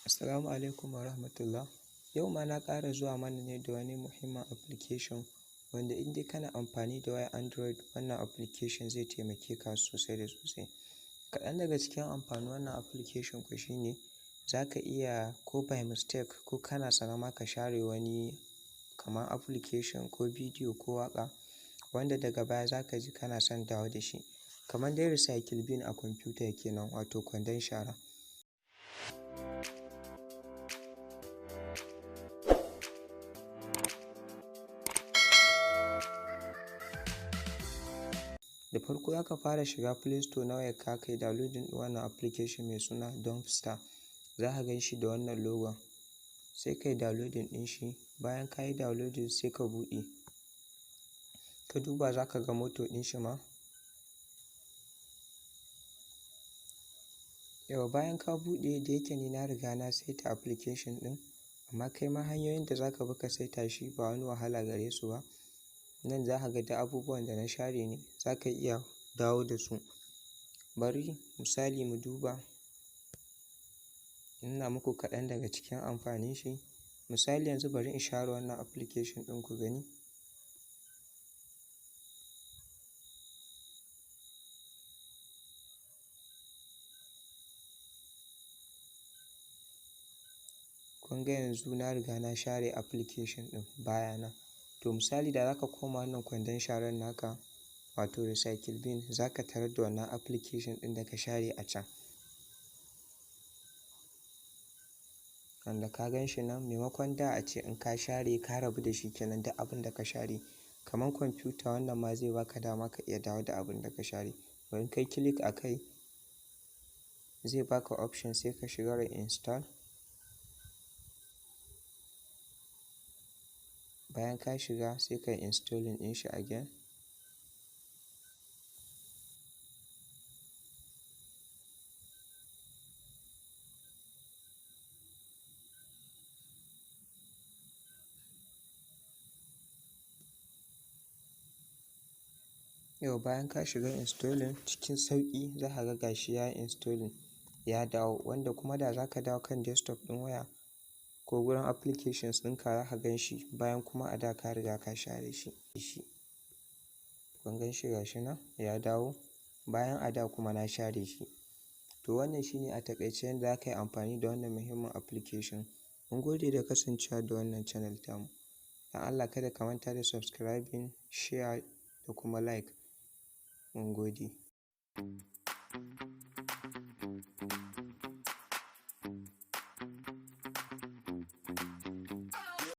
Assalamu alaikum wa rahmatullah. Yau ma na ƙara zuwa mana ne da wani muhimmin application wanda in dai kana amfani da wayar Android, wannan application zai taimake ka sosai da sosai. Kaɗan daga cikin amfanin wannan application ku shine za ka iya ko by mistake ko kana sane ma ka share wani kamar application ko bidiyo ko waƙa wanda daga baya za ka ji kana son dawo da shi. Kamar dai recycle bin a kwamfuta kenan, wato kwandon shara. Da farko za ka fara shiga Play Store na wayarka ka yi downloading ɗin wannan application mai suna Dumpster. Za ka gan shi da wannan logon, sai ka yi downloading ɗin shi. Bayan ka yi downloading sai ka buɗe, ka duba za ka ga moto ɗin shi ma. Yau bayan ka buɗe, da yake ni na riga na saita application ɗin, amma kai ma hanyoyin da za ka bi ka saita shi ba wani wahala gare su ba. Nan za ka ga duk abubuwan da na share ne, za ka iya dawo da su. Bari misali mu duba, nuna muku kaɗan daga cikin amfanin shi. Misali yanzu bari in share wannan application ɗin ku gani. Kun ga yanzu na riga na share application ɗin baya nan. To misali da za ka koma wannan kwandon sharan naka, wato recycle bin, za ka tarar da wannan application ɗin da ka share a can. Wanda ka gan shi nan, maimakon da a ce in ka share ka rabu da shi kenan duk abin da ka share. Kamar kwamfuta wannan ma zai baka dama ka iya dawo da abin da ka share. Bari kai click a kai, zai baka option sai ka shiga reinstall. Bayan ka shiga sai ka yi installing ɗin shi again. Yau bayan ka shiga installing cikin sauƙi za ka ga gashi ya yi installing, ya dawo. Wanda kuma da za ka dawo kan desktop ɗin waya ko gurin applications ɗinka za ka gan shi, bayan kuma a da ka riga ka share shi. Kun gan shi gashi nan ya dawo, bayan a da kuma na share shi. To wannan shine a taƙaice yadda za ka yi amfani da wannan muhimmin application. Mun gode da kasancewa da wannan channel tamu. Don Allah kada ka manta da subscribing, share da kuma like. Mun gode.